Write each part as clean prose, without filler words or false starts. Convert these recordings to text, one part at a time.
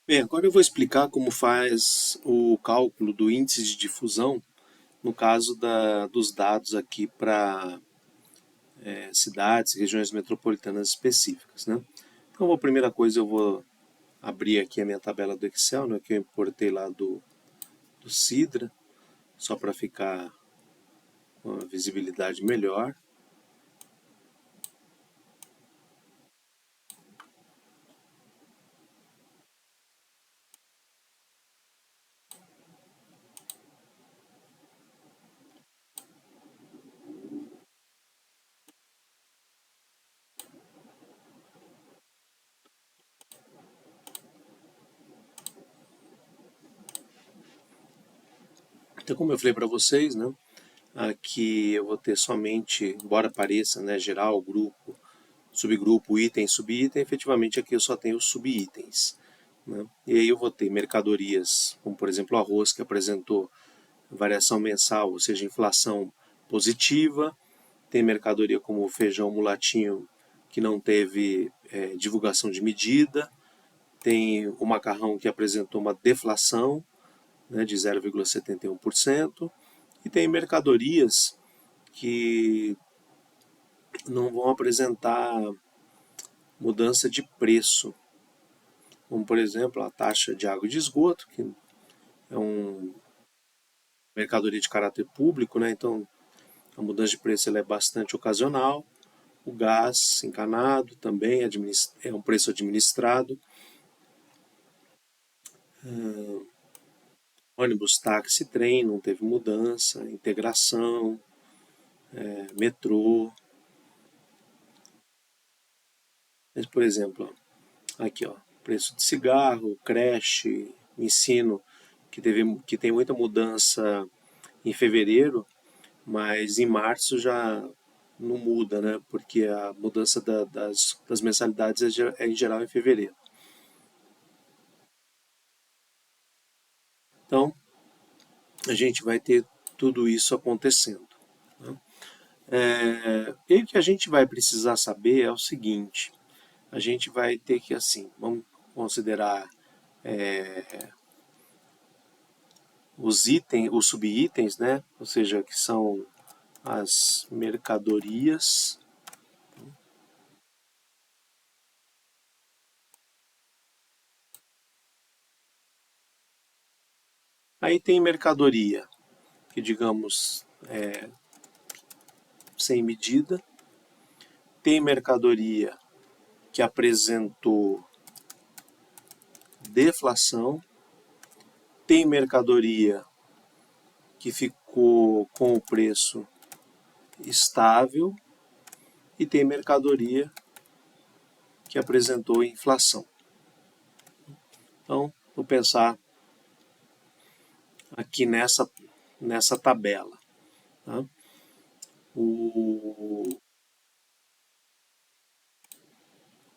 Bem, agora eu vou explicar como faz o cálculo do índice de difusão no caso dos dados aqui para cidades, regiões metropolitanas específicas, né? Então, a primeira coisa eu vou abrir aqui a minha tabela do Excel, né, que eu importei lá do Sidra, só para ficar com a visibilidade melhor. Então, como eu falei para vocês, né, aqui eu vou ter somente, embora pareça, né, geral, grupo, subgrupo, item, subitem, efetivamente aqui eu só tenho os subitens, né? E aí eu vou ter mercadorias, como por exemplo o arroz, que apresentou variação mensal, ou seja, inflação positiva. Tem mercadoria como o feijão mulatinho, que não teve divulgação de medida. Tem o macarrão, que apresentou uma deflação, né, de 0,71%. E tem mercadorias que não vão apresentar mudança de preço, como por exemplo a taxa de água e de esgoto, que é uma mercadoria de caráter público, né? Então a mudança de preço ela é bastante ocasional. O gás encanado também é um preço administrado. Ônibus, táxi, trem não teve mudança. Integração, metrô. Mas, por exemplo, ó, aqui ó, preço de cigarro, creche, ensino, que tem muita mudança em fevereiro, mas em março já não muda, né? Porque a mudança das mensalidades é em geral em fevereiro. Então, a gente vai ter tudo isso acontecendo, né? E aí o que a gente vai precisar saber é o seguinte: a gente vai ter que, assim, vamos considerar os itens, os subitens, né? Ou seja, que são as mercadorias. Aí tem mercadoria, que digamos sem medida. Tem mercadoria que apresentou deflação. Tem mercadoria que ficou com o preço estável. E tem mercadoria que apresentou inflação. Então, vou pensar aqui nessa tabela. Tá? O...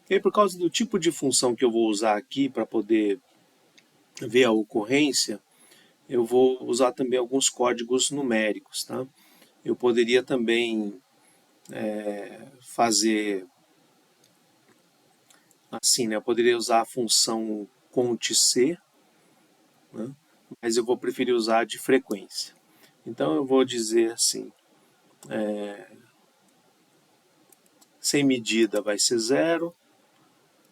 E aí, por causa do tipo de função que eu vou usar aqui para poder ver a ocorrência, eu vou usar também alguns códigos numéricos. Tá? Eu poderia também fazer assim, né? Eu poderia usar a função cont_c, né? Mas eu vou preferir usar de frequência. Então eu vou dizer assim, sem medida vai ser zero,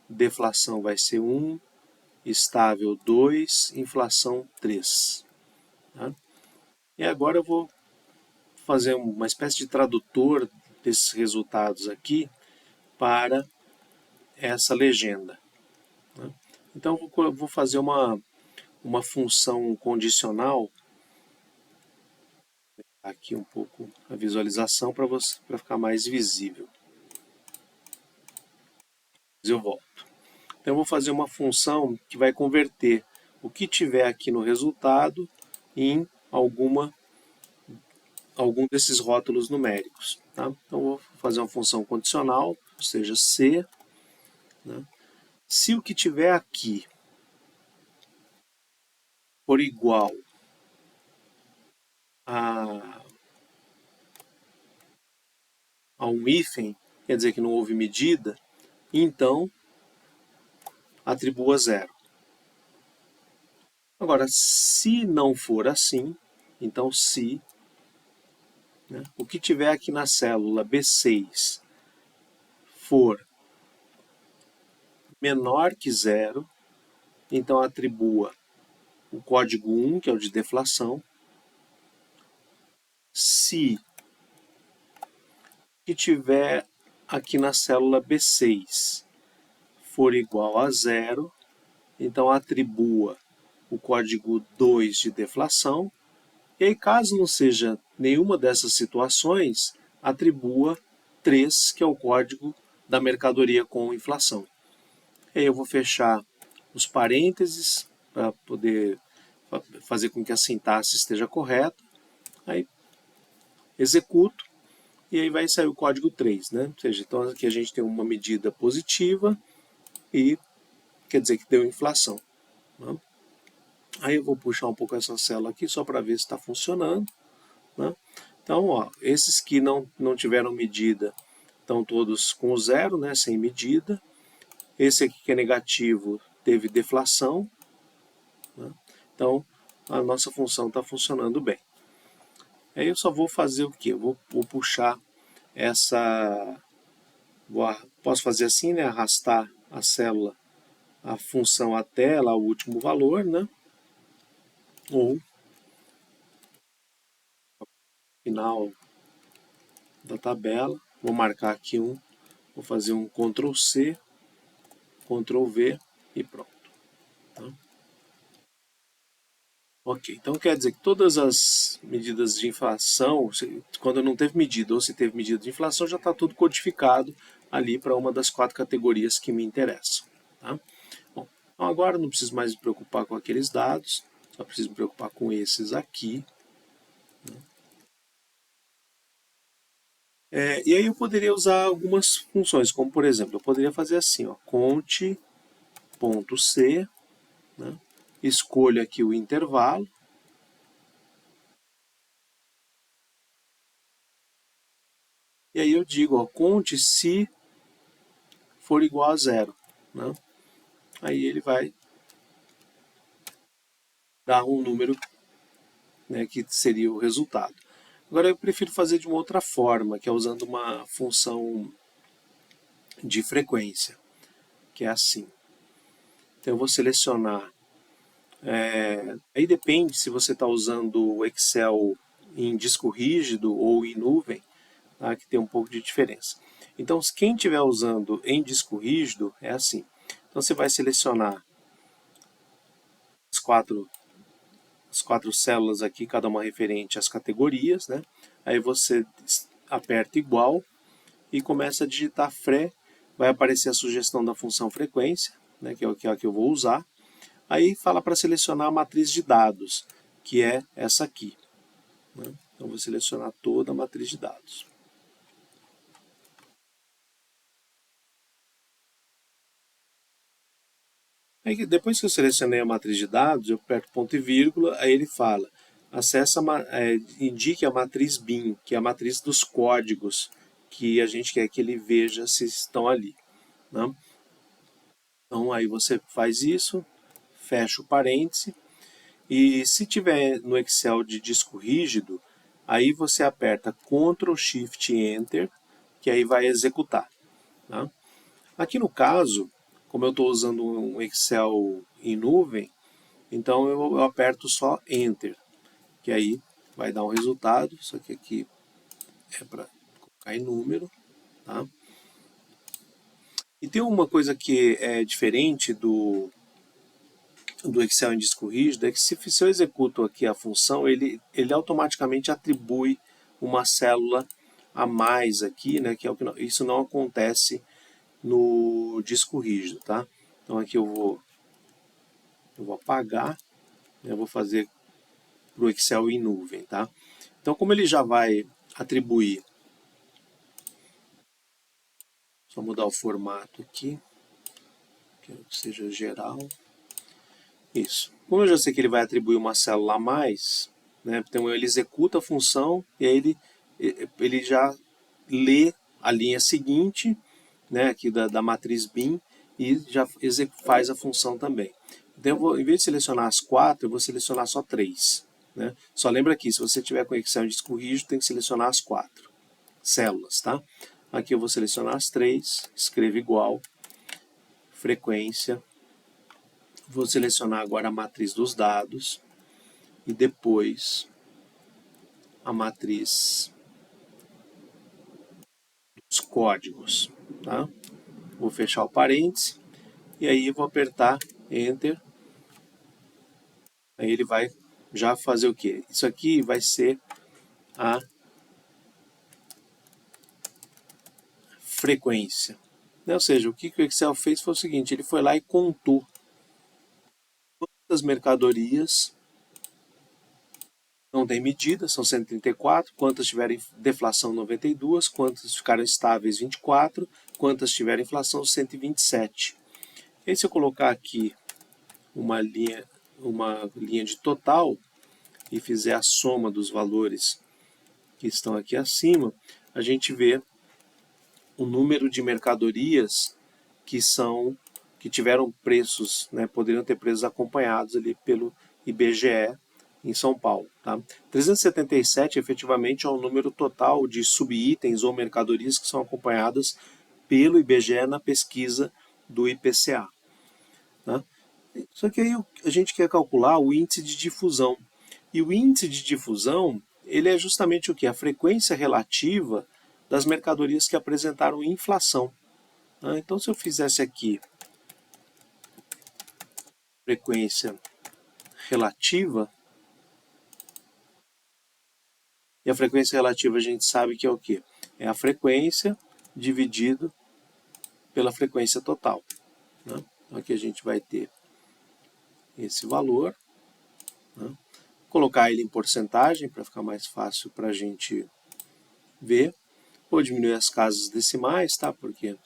deflação vai ser um, estável 2, inflação 3. Tá? E agora eu vou fazer uma espécie de tradutor desses resultados aqui para essa legenda. Né? Então eu vou fazer uma função condicional, aqui um pouco a visualização para ficar mais visível. Mas eu volto. Então eu vou fazer uma função que vai converter o que tiver aqui no resultado em algum desses rótulos numéricos. Tá? Então eu vou fazer uma função condicional, ou seja, C. Né? Se o que tiver aqui for igual a, a um hífen, quer dizer que não houve medida, então atribua zero. Agora, se não for assim, então se, né, o que tiver aqui na célula B6 for menor que zero, então atribua o código 1, que é o de deflação. Se o que tiver aqui na célula B6 for igual a zero, então atribua o código 2 de deflação. E aí, caso não seja nenhuma dessas situações, atribua 3, que é o código da mercadoria com inflação. E aí eu vou fechar os parênteses para poder fazer com que a sintaxe esteja correta. Aí executo e aí vai sair o código 3, né? Ou seja, então aqui a gente tem uma medida positiva e quer dizer que deu inflação, né? Aí eu vou puxar um pouco essa célula aqui só para ver se está funcionando, né? Então, ó, esses que não tiveram medida estão todos com zero, né, sem medida. Esse aqui que é negativo teve deflação, né? Então, a nossa função está funcionando bem. Aí eu só vou fazer o quê? Eu vou puxar essa... posso fazer assim, né? Arrastar a célula, a função até lá o último valor, né? Ou final da tabela. Vou marcar aqui vou fazer um Ctrl C, Ctrl V e pronto. Tá? Ok, então quer dizer que todas as medidas de inflação, quando não teve medida ou se teve medida de inflação, já está tudo codificado ali para uma das 4 categorias que me interessam. Tá? Bom, então agora não preciso mais me preocupar com aqueles dados, só preciso me preocupar com esses aqui. E aí eu poderia usar algumas funções, como por exemplo, eu poderia fazer assim, ó, conte.c, né? Escolho aqui o intervalo, e aí eu digo, ó, conte se for igual a zero, né? Aí ele vai dar um número, né, que seria o resultado. Agora eu prefiro fazer de uma outra forma, que é usando uma função de frequência, que é assim. Então eu vou selecionar, aí depende se você está usando o Excel em disco rígido ou em nuvem, tá, que tem um pouco de diferença. Então quem estiver usando em disco rígido é assim. Então você vai selecionar as quatro células aqui, cada uma referente às categorias, né? Aí você aperta igual e começa a digitar FRE, vai aparecer a sugestão da função frequência, né, que é a que eu vou usar. Aí fala para selecionar a matriz de dados, que é essa aqui, né? Então vou selecionar toda a matriz de dados. Aí, depois que eu selecionei a matriz de dados, eu aperto ponto e vírgula, aí ele fala, indique a matriz BIM, que é a matriz dos códigos que a gente quer que ele veja se estão ali, né? Então aí você faz isso, fecha o parêntese, e se tiver no Excel de disco rígido, aí você aperta Ctrl Shift Enter, que aí vai executar, tá? Aqui no caso, como eu estou usando um Excel em nuvem, então eu aperto só Enter, que aí vai dar um resultado. Isso aqui é para colocar em número, tá? E tem uma coisa que é diferente do Excel em disco rígido, é que se eu executo aqui a função, ele automaticamente atribui uma célula a mais aqui, né? Que é o que isso não acontece no disco rígido, tá? Então aqui eu vou apagar, né? Eu vou fazer para o Excel em nuvem, tá? Então como ele já vai atribuir, só mudar o formato aqui, quero que seja geral. Isso. Como eu já sei que ele vai atribuir uma célula a mais, né, então ele executa a função e aí ele já lê a linha seguinte, né, aqui da matriz BIM, e já faz a função também. Então, em vez de selecionar as 4, eu vou selecionar só 3. Né? Só lembra aqui, se você tiver com Excel em disco rígido, tem que selecionar as 4 células. Tá? Aqui eu vou selecionar as 3, escrevo igual, frequência. Vou selecionar agora a matriz dos dados e depois a matriz dos códigos. Tá? Vou fechar o parêntese e aí vou apertar Enter. Aí ele vai já fazer o quê? Isso aqui vai ser a frequência. Ou seja, o que o Excel fez foi o seguinte, ele foi lá e contou quantas mercadorias não tem medida, são 134, quantas tiveram deflação 92, quantas ficaram estáveis 24, quantas tiveram inflação 127. E aí se eu colocar aqui uma linha de total e fizer a soma dos valores que estão aqui acima, a gente vê o número de mercadorias que tiveram preços, né, poderiam ter preços acompanhados ali pelo IBGE em São Paulo. Tá? 377 efetivamente é o número total de subitens ou mercadorias que são acompanhadas pelo IBGE na pesquisa do IPCA. Tá? Só que aí a gente quer calcular o índice de difusão. E o índice de difusão, ele é justamente o que? A frequência relativa das mercadorias que apresentaram inflação. Então, se eu fizesse aqui frequência relativa, e a frequência relativa a gente sabe que é o quê? É a frequência dividido pela frequência total. Né? Então, aqui a gente vai ter esse valor. Né? Colocar ele em porcentagem para ficar mais fácil para a gente ver. Vou diminuir as casas decimais, tá? Porque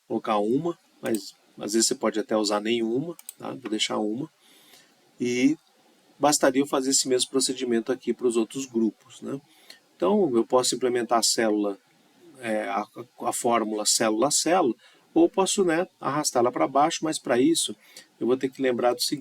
colocar uma, mas às vezes você pode até usar nenhuma, tá? Vou deixar uma. E bastaria eu fazer esse mesmo procedimento aqui para os outros grupos, né? Então eu posso implementar a célula, a fórmula célula a célula, ou posso, né, arrastá-la para baixo, mas para isso eu vou ter que lembrar do seguinte.